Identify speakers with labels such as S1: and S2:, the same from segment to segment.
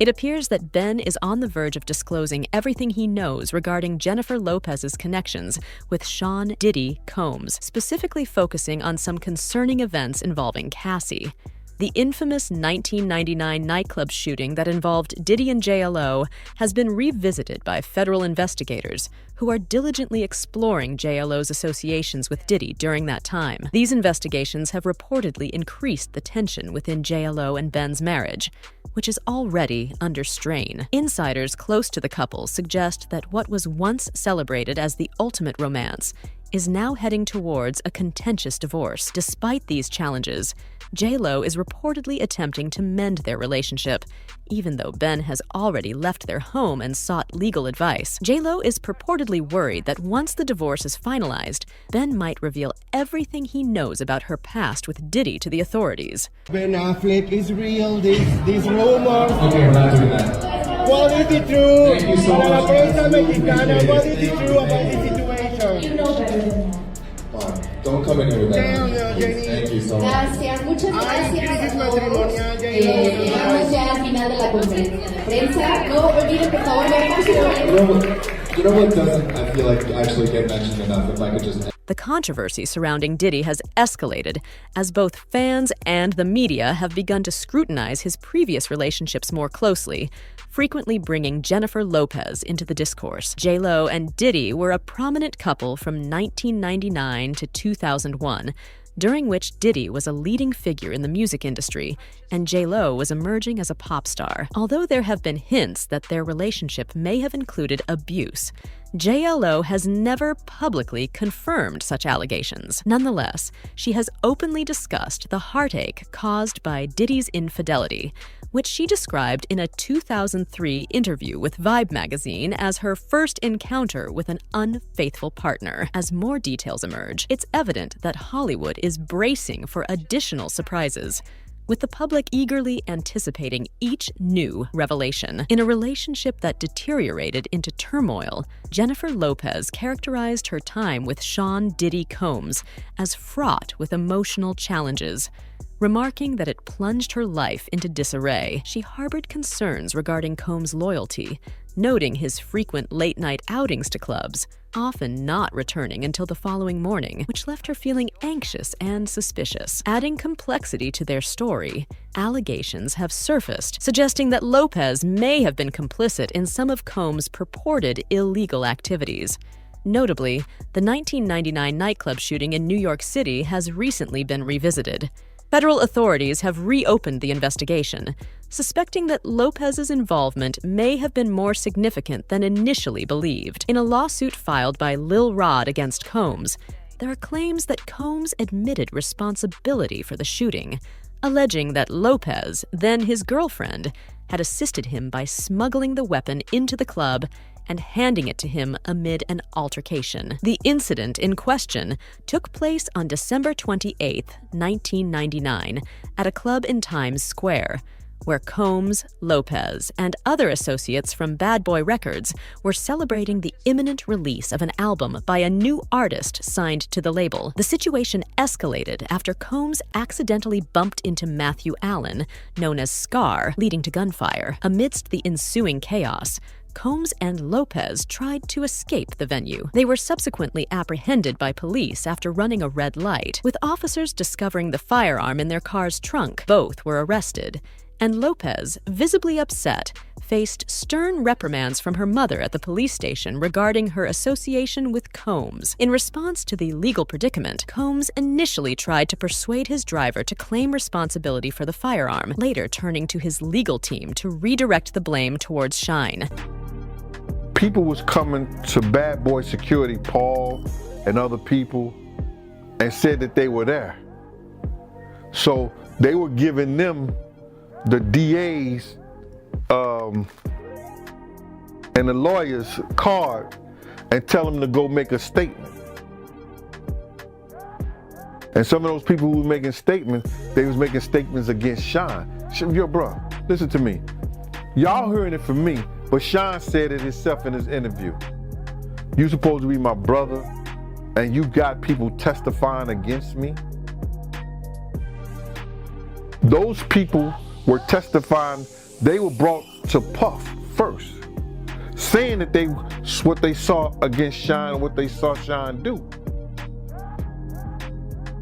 S1: It appears that Ben is on the verge of disclosing everything he knows regarding Jennifer Lopez's connections with Sean Diddy Combs, specifically focusing on some concerning events involving Cassie. The infamous 1999 nightclub shooting that involved Diddy and J Lo has been revisited by federal investigators who are diligently exploring J Lo's associations with Diddy during that time. These investigations have reportedly increased the tension within J Lo and Ben's marriage, which is already under strain. Insiders close to the couple suggest that what was once celebrated as the ultimate romance is now heading towards a contentious divorce. Despite these challenges, J Lo is reportedly attempting to mend their relationship, even though Ben has already left their home and sought legal advice. J Lo is purportedly worried that once the divorce is finalized, Ben might reveal everything he knows about her past with Diddy to the authorities.
S2: Ben Affleck is real, these rumors.
S3: Okay, we're not doing that.
S2: Quality true.
S3: Thank you so much.
S2: Para la prensa mexicana, quality true about the situation.
S4: You know better than that.
S3: Don't come in here with that.
S2: Damn, Jenny.
S3: Thank you so much.
S4: Gracias, muchas gracias.
S2: Crisis matrimonial,
S4: Llegamos ya al final de la conferencia de prensa. No olviden, por favor, ver
S3: You know what doesn't, I feel like, actually get mentioned enough? If I could just...
S1: The controversy surrounding Diddy has escalated as both fans and the media have begun to scrutinize his previous relationships more closely, frequently bringing Jennifer Lopez into the discourse. J Lo and Diddy were a prominent couple from 1999 to 2001, during which Diddy was a leading figure in the music industry and J Lo was emerging as a pop star. Although there have been hints that their relationship may have included abuse, J Lo has never publicly confirmed such allegations. Nonetheless, she has openly discussed the heartache caused by Diddy's infidelity, which she described in a 2003 interview with Vibe magazine as her first encounter with an unfaithful partner. As more details emerge, it's evident that Hollywood is bracing for additional surprises, with the public eagerly anticipating each new revelation. In a relationship that deteriorated into turmoil, Jennifer Lopez characterized her time with Sean Diddy Combs as fraught with emotional challenges, remarking that it plunged her life into disarray. She harbored concerns regarding Combs' loyalty, noting his frequent late-night outings to clubs, often not returning until the following morning, which left her feeling anxious and suspicious. Adding complexity to their story, allegations have surfaced, suggesting that Lopez may have been complicit in some of Combs' purported illegal activities. Notably, the 1999 nightclub shooting in New York City has recently been revisited. Federal authorities have reopened the investigation, suspecting that Lopez's involvement may have been more significant than initially believed. In a lawsuit filed by Lil Rod against Combs, there are claims that Combs admitted responsibility for the shooting, alleging that Lopez, then his girlfriend, had assisted him by smuggling the weapon into the club and handing it to him amid an altercation. The incident in question took place on December 28, 1999, at a club in Times Square, where Combs, Lopez, and other associates from Bad Boy Records were celebrating the imminent release of an album by a new artist signed to the label. The situation escalated after Combs accidentally bumped into Matthew Allen, known as Scar, leading to gunfire. Amidst the ensuing chaos, Combs and Lopez tried to escape the venue. They were subsequently apprehended by police after running a red light, with officers discovering the firearm in their car's trunk. Both were arrested, and Lopez, visibly upset, faced stern reprimands from her mother at the police station regarding her association with Combs. In response to the legal predicament, Combs initially tried to persuade his driver to claim responsibility for the firearm, later turning to his legal team to redirect the blame towards Shine.
S5: People was coming to Bad Boy Security, Paul and other people, and said that they were there. So they were giving them the DA's and the lawyer's card and tell them to go make a statement. And some of those people who were making statements, they was making statements against Sean. Yo, bro, listen to me. Y'all hearing it from me, but Sean said it himself in his interview. You supposed to be my brother, and you got people testifying against me? Those people were testifying, they were brought to Puff first, saying that what they saw against Shine and what they saw Shine do.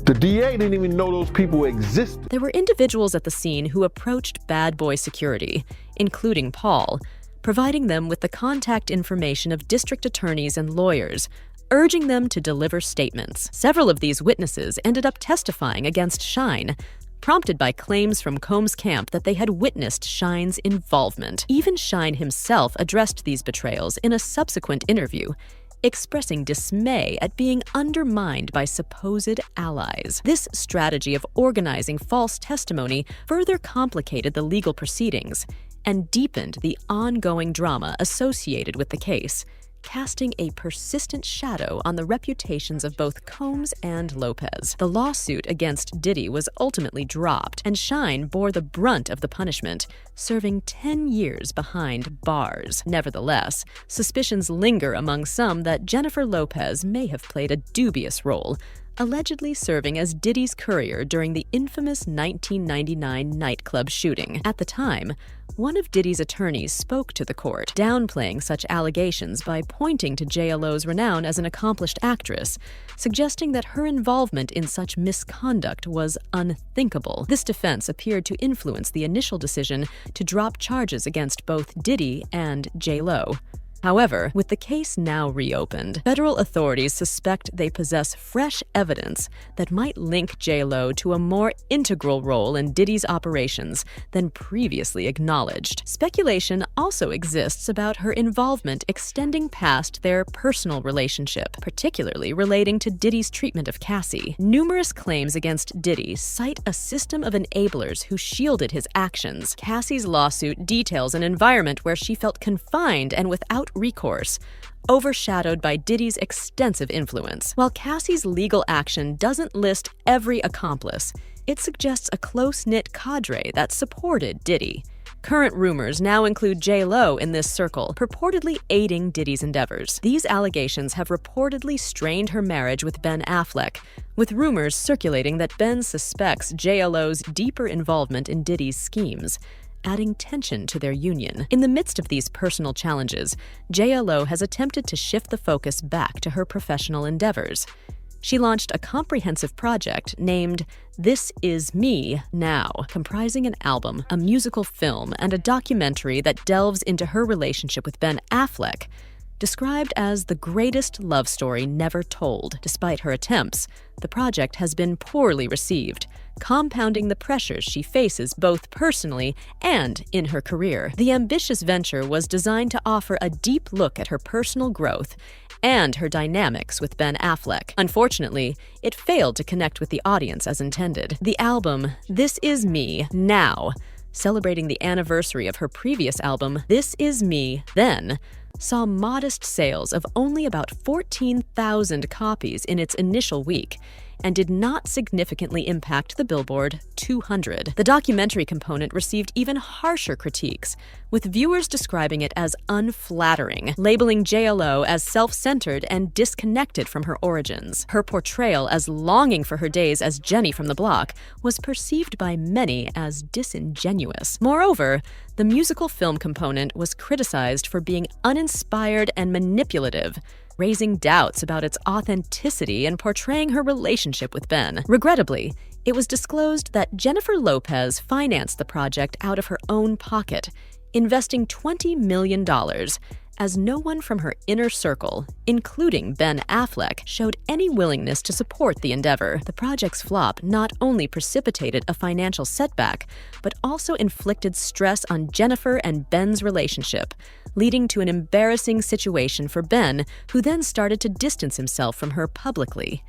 S5: The DA didn't even know those people existed.
S1: There were individuals at the scene who approached Bad Boy Security, including Paul, providing them with the contact information of district attorneys and lawyers, urging them to deliver statements. Several of these witnesses ended up testifying against Shine, prompted by claims from Combs' camp that they had witnessed Shine's involvement. Even Shine himself addressed these betrayals in a subsequent interview, expressing dismay at being undermined by supposed allies. This strategy of organizing false testimony further complicated the legal proceedings and deepened the ongoing drama associated with the case, casting a persistent shadow on the reputations of both Combs and Lopez. The lawsuit against Diddy was ultimately dropped, and Shine bore the brunt of the punishment, serving 10 years behind bars. Nevertheless, suspicions linger among some that Jennifer Lopez may have played a dubious role, allegedly serving as Diddy's courier during the infamous 1999 nightclub shooting. At the time, one of Diddy's attorneys spoke to the court, downplaying such allegations by pointing to J Lo's renown as an accomplished actress, suggesting that her involvement in such misconduct was unthinkable. This defense appeared to influence the initial decision to drop charges against both Diddy and J Lo. However, with the case now reopened, federal authorities suspect they possess fresh evidence that might link J Lo to a more integral role in Diddy's operations than previously acknowledged. Speculation also exists about her involvement extending past their personal relationship, particularly relating to Diddy's treatment of Cassie. Numerous claims against Diddy cite a system of enablers who shielded his actions. Cassie's lawsuit details an environment where she felt confined and without recourse, overshadowed by Diddy's extensive influence. While Cassie's legal action doesn't list every accomplice, it suggests a close-knit cadre that supported Diddy. Current rumors now include J Lo in this circle, purportedly aiding Diddy's endeavors. These allegations have reportedly strained her marriage with Ben Affleck, with rumors circulating that Ben suspects J Lo's deeper involvement in Diddy's schemes, adding tension to their union. In the midst of these personal challenges, J Lo has attempted to shift the focus back to her professional endeavors. She launched a comprehensive project named This Is Me Now, comprising an album, a musical film, and a documentary that delves into her relationship with Ben Affleck, described as the greatest love story never told. Despite her attempts, the project has been poorly received, compounding the pressures she faces both personally and in her career. The ambitious venture was designed to offer a deep look at her personal growth and her dynamics with Ben Affleck. Unfortunately, it failed to connect with the audience as intended. The album, This Is Me Now, celebrating the anniversary of her previous album, This Is Me Then, saw modest sales of only about 14,000 copies in its initial week and did not significantly impact the Billboard 200. The documentary component received even harsher critiques, with viewers describing it as unflattering, labeling J Lo as self-centered and disconnected from her origins. Her portrayal as longing for her days as Jenny from the block was perceived by many as disingenuous. Moreover, the musical film component was criticized for being uninspired and manipulative, raising doubts about its authenticity and portraying her relationship with Ben. Regrettably, it was disclosed that Jennifer Lopez financed the project out of her own pocket, investing $20 million, as no one from her inner circle, including Ben Affleck, showed any willingness to support the endeavor. The project's flop not only precipitated a financial setback, but also inflicted stress on Jennifer and Ben's relationship, leading to an embarrassing situation for Ben, who then started to distance himself from her publicly.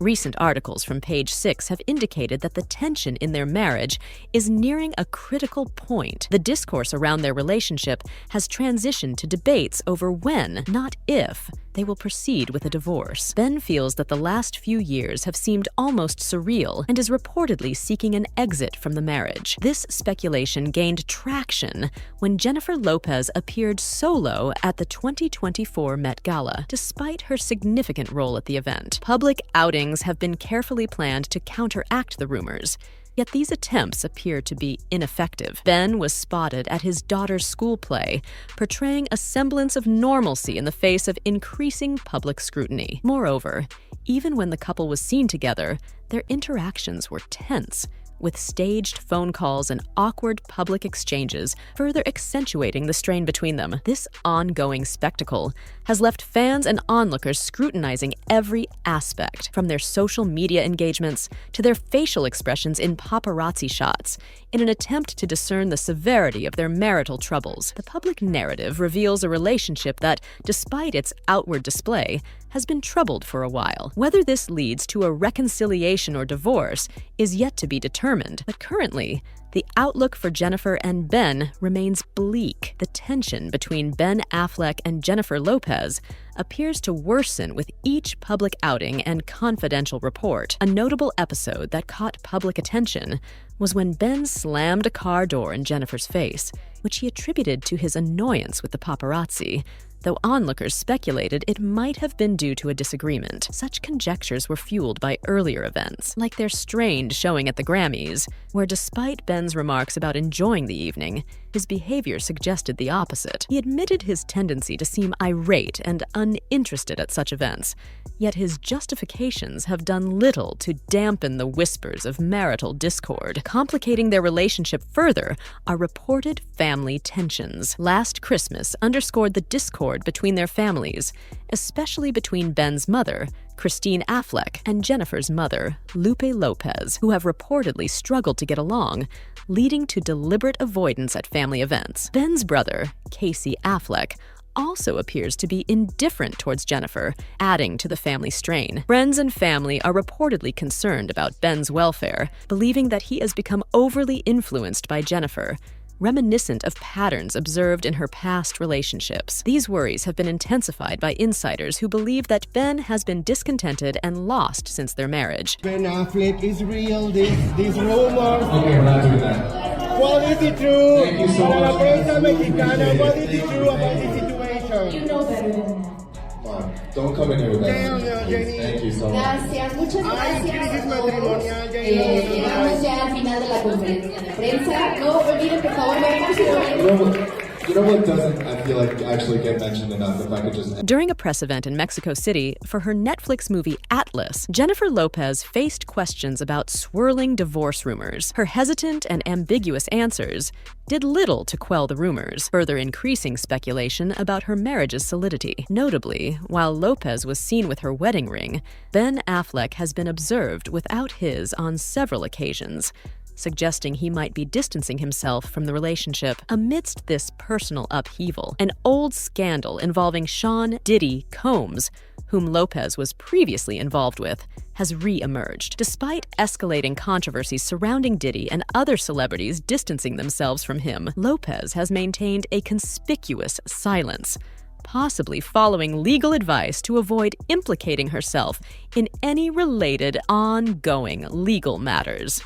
S1: Recent articles from Page 6 have indicated that the tension in their marriage is nearing a critical point. The discourse around their relationship has transitioned to debates over when, not if, they will proceed with a divorce. Ben feels that the last few years have seemed almost surreal and is reportedly seeking an exit from the marriage. This speculation gained traction when Jennifer Lopez appeared solo at the 2024 Met Gala, despite her significant role at the event. Public outings have been carefully planned to counteract the rumors, Yet these attempts appear to be ineffective. Ben was spotted at his daughter's school play, portraying a semblance of normalcy in the face of increasing public scrutiny. Moreover, even when the couple was seen together, their interactions were tense, with staged phone calls and awkward public exchanges further accentuating the strain between them. This ongoing spectacle has left fans and onlookers scrutinizing every aspect, from their social media engagements to their facial expressions in paparazzi shots, in an attempt to discern the severity of their marital troubles. The public narrative reveals a relationship that, despite its outward display, has been troubled for a while. Whether this leads to a reconciliation or divorce is yet to be determined, but currently, the outlook for Jennifer and Ben remains bleak. The tension between Ben Affleck and Jennifer Lopez appears to worsen with each public outing and confidential report. A notable episode that caught public attention was when Ben slammed a car door in Jennifer's face, which he attributed to his annoyance with the paparazzi, though onlookers speculated it might have been due to a disagreement. Such conjectures were fueled by earlier events, like their strained showing at the Grammys, where despite Ben's remarks about enjoying the evening, his behavior suggested the opposite. He admitted his tendency to seem irate and uninterested at such events, yet his justifications have done little to dampen the whispers of marital discord. Complicating their relationship further are reported family tensions. Last Christmas underscored the discord between their families, especially between Ben's mother, Christine Affleck, and Jennifer's mother, Lupe Lopez, who have reportedly struggled to get along, leading to deliberate avoidance at family events. Ben's brother, Casey Affleck, also appears to be indifferent towards Jennifer, adding to the family strain. Friends and family are reportedly concerned about Ben's welfare, believing that he has become overly influenced by Jennifer, reminiscent of patterns observed in her past relationships. These worries have been intensified by insiders who believe that Ben has been discontented and lost since their marriage.
S2: Ben Affleck is real, these rumors.
S3: Okay, we're not doing that.
S2: What is it true?
S3: Thank you so
S2: Para la
S3: much.
S2: prensa mexicana, what is it true about this situation?
S4: You know better than that.
S3: Come on, don't come in here with that.
S2: Damn, Jenny.
S3: Thank you so much.
S4: Gracias, muchas
S2: Ay,
S4: gracias.
S2: crisis matrimonial,
S4: Llegamos ya al final de la conferencia de prensa. No olviden, por favor, ver por su
S3: You know what doesn't, I feel like, actually get mentioned enough, if I could just...
S1: During a press event in Mexico City for her Netflix movie Atlas, Jennifer Lopez faced questions about swirling divorce rumors. Her hesitant and ambiguous answers did little to quell the rumors, further increasing speculation about her marriage's solidity. Notably, while Lopez was seen with her wedding ring, Ben Affleck has been observed without his on several occasions, suggesting he might be distancing himself from the relationship. Amidst this personal upheaval, an old scandal involving Sean Diddy Combs, whom Lopez was previously involved with, has re-emerged. Despite escalating controversies surrounding Diddy and other celebrities distancing themselves from him, Lopez has maintained a conspicuous silence, possibly following legal advice to avoid implicating herself in any related ongoing legal matters.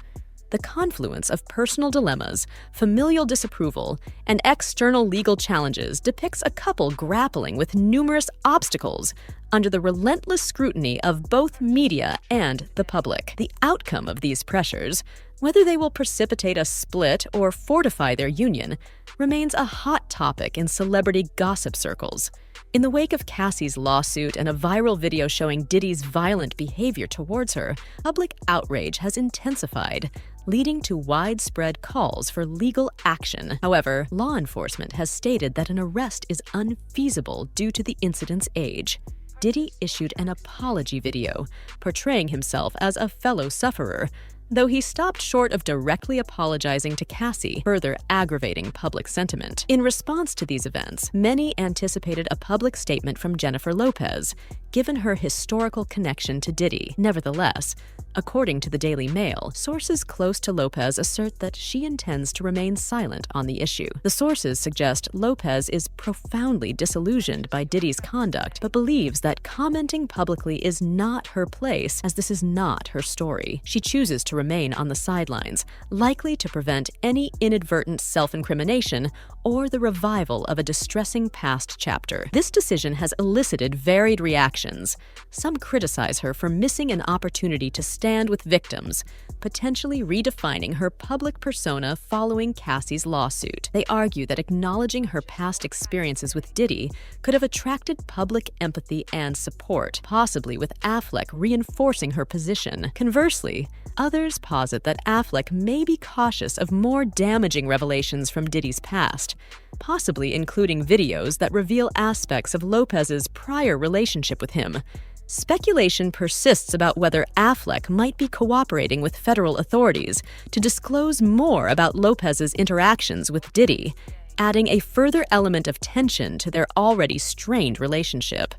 S1: The confluence of personal dilemmas, familial disapproval, and external legal challenges depicts a couple grappling with numerous obstacles under the relentless scrutiny of both media and the public. The outcome of these pressures, whether they will precipitate a split or fortify their union, remains a hot topic in celebrity gossip circles. In the wake of Cassie's lawsuit and a viral video showing Diddy's violent behavior towards her, public outrage has intensified, leading to widespread calls for legal action. However, law enforcement has stated that an arrest is unfeasible due to the incident's age. Diddy issued an apology video, portraying himself as a fellow sufferer, though he stopped short of directly apologizing to Cassie, further aggravating public sentiment. In response to these events, many anticipated a public statement from Jennifer Lopez, given her historical connection to Diddy. Nevertheless, according to the Daily Mail, sources close to Lopez assert that she intends to remain silent on the issue. The sources suggest Lopez is profoundly disillusioned by Diddy's conduct, but believes that commenting publicly is not her place, as this is not her story. She chooses to remain on the sidelines, likely to prevent any inadvertent self-incrimination or the revival of a distressing past chapter. This decision has elicited varied reactions. Some criticize her for missing an opportunity to stand with victims, potentially redefining her public persona following Cassie's lawsuit. They argue that acknowledging her past experiences with Diddy could have attracted public empathy and support, possibly with Affleck reinforcing her position. Conversely, others posit that Affleck may be cautious of more damaging revelations from Diddy's past, possibly including videos that reveal aspects of Lopez's prior relationship with him. Speculation persists about whether Affleck might be cooperating with federal authorities to disclose more about Lopez's interactions with Diddy, adding a further element of tension to their already strained relationship.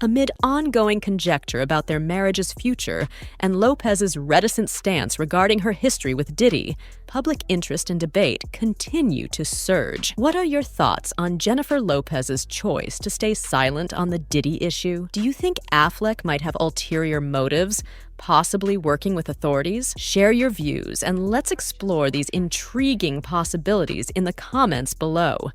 S1: Amid ongoing conjecture about their marriage's future and Lopez's reticent stance regarding her history with Diddy, public interest and debate continue to surge. What are your thoughts on Jennifer Lopez's choice to stay silent on the Diddy issue? Do you think Affleck might have ulterior motives, possibly working with authorities? Share your views and let's explore these intriguing possibilities in the comments below.